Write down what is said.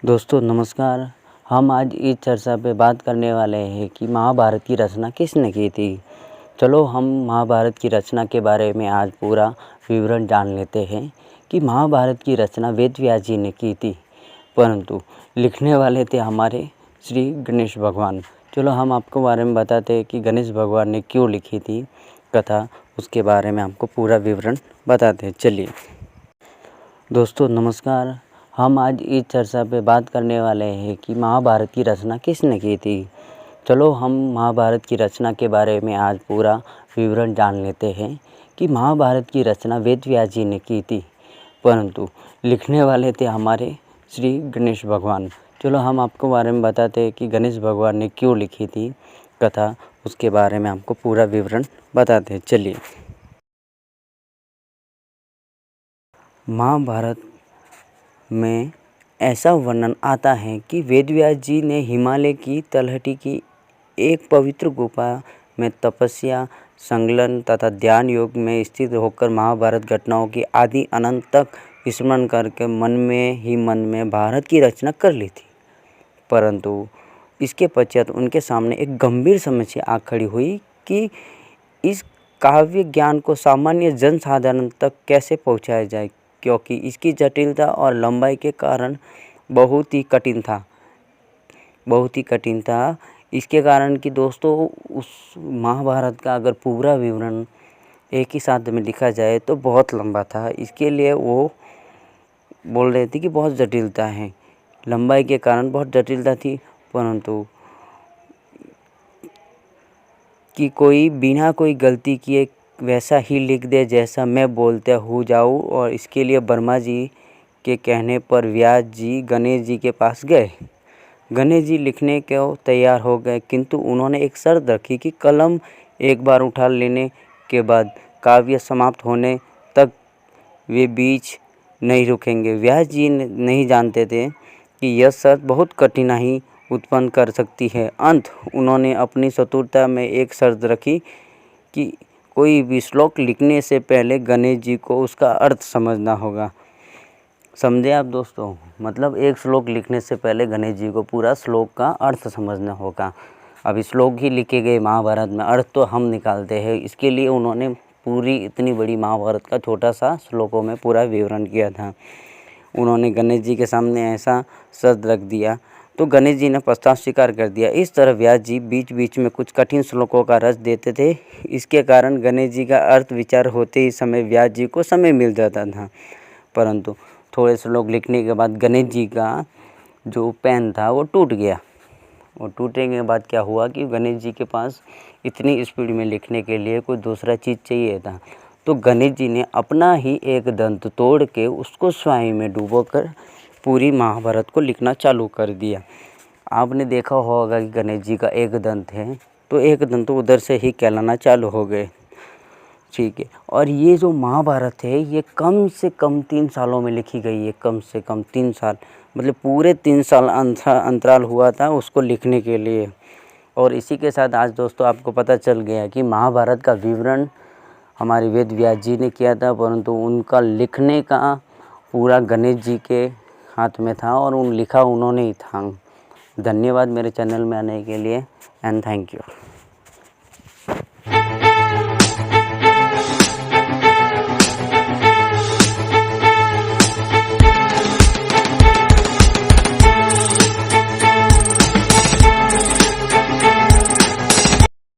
दोस्तों नमस्कार। हम आज इस चर्चा पे बात करने वाले हैं कि महाभारत की रचना किसने की थी। चलो हम महाभारत की रचना के बारे में आज पूरा विवरण जान लेते हैं कि महाभारत की रचना वेद व्यास जी ने की थी, परंतु लिखने वाले थे हमारे श्री गणेश भगवान। चलो हम आपको बारे में बताते हैं कि गणेश भगवान ने क्यों लिखी थी कथा, उसके बारे में आपको पूरा विवरण बताते हैं। चलिए दोस्तों नमस्कार। हम आज इस चर्चा पे बात करने वाले हैं कि महाभारत की रचना किसने की थी। चलो हम महाभारत की रचना के बारे में आज पूरा विवरण जान लेते हैं कि महाभारत की रचना वेद व्यास जी ने की थी, परंतु लिखने वाले थे हमारे श्री गणेश भगवान। चलो हम आपको बारे में बताते हैं कि गणेश भगवान ने क्यों लिखी थी कथा, उसके बारे में आपको पूरा विवरण बताते हैं। चलिए महाभारत में ऐसा वर्णन आता है कि वेद व्यास जी ने हिमालय की तलहटी की एक पवित्र गुफा में तपस्या, संकलन तथा ध्यान योग में स्थित होकर महाभारत घटनाओं की आदि अनंत तक स्मरण करके मन में भारत की रचना कर ली थी। परंतु इसके पश्चात उनके सामने एक गंभीर समस्या आ खड़ी हुई कि इस काव्य ज्ञान को सामान्य जन साधारण तक कैसे पहुंचाया जाए, क्योंकि इसकी जटिलता और लंबाई के कारण बहुत ही कठिन था। इसके कारण कि दोस्तों उस महाभारत का अगर पूरा विवरण एक ही साथ में लिखा जाए तो बहुत लंबा था। इसके लिए वो बोल रहे थे कि बहुत जटिलता है, लंबाई के कारण बहुत जटिलता थी, परंतु कि कोई बिना कोई गलती किए वैसा ही लिख दे जैसा मैं बोलते हो जाऊँ। और इसके लिए ब्रह्मा जी के कहने पर व्यास जी गणेश जी के पास गए। गणेश जी लिखने को तैयार हो गए, किंतु उन्होंने एक शर्त रखी कि कलम एक बार उठा लेने के बाद काव्य समाप्त होने तक वे बीच नहीं रुकेंगे। व्यास जी नहीं जानते थे कि यह शर्त बहुत कठिनाई उत्पन्न कर सकती है। अंत उन्होंने अपनी चतुरता में एक शर्त रखी कि कोई भी श्लोक लिखने से पहले गणेश जी को उसका अर्थ समझना होगा। समझे आप दोस्तों? मतलब एक श्लोक लिखने से पहले गणेश जी को पूरा श्लोक का अर्थ समझना होगा। अब श्लोक ही लिखे गए महाभारत में, अर्थ तो हम निकालते हैं। इसके लिए उन्होंने पूरी इतनी बड़ी महाभारत का छोटा सा श्लोकों में पूरा विवरण किया था। उन्होंने गणेश जी के सामने ऐसा शर्त रख दिया तो गणेश जी ने प्रस्ताव स्वीकार कर दिया। इस तरह व्यास जी बीच बीच में कुछ कठिन श्लोकों का रस देते थे। इसके कारण गणेश जी का अर्थ विचार होते ही समय व्यास जी को समय मिल जाता था। परंतु थोड़े श्लोक लिखने के बाद गणेश जी का जो पेन था वो टूट गया। और टूटने के बाद क्या हुआ कि गणेश जी के पास इतनी स्पीड में लिखने के लिए कोई दूसरा चीज़ चाहिए था, तो गणेश जी ने अपना ही एक दंत तोड़ के उसको स्याही में डुबोकर पूरी महाभारत को लिखना चालू कर दिया। आपने देखा होगा कि गणेश जी का एक दंत है, तो एक दंत उधर से ही कहलाना चालू हो गए। ठीक है, और ये जो महाभारत है ये कम से कम 3 सालों में लिखी गई है। कम से कम 3 साल, मतलब पूरे 3 साल अंतराल हुआ था उसको लिखने के लिए। और इसी के साथ आज दोस्तों आपको पता चल गया कि महाभारत का विवरण हमारे वेद व्यास जी ने किया था, परंतु उनका लिखने का पूरा गणेश जी के हाथ में था और लिखा उन्होंने ही था। धन्यवाद मेरे चैनल में आने के लिए एंड थैंक यू।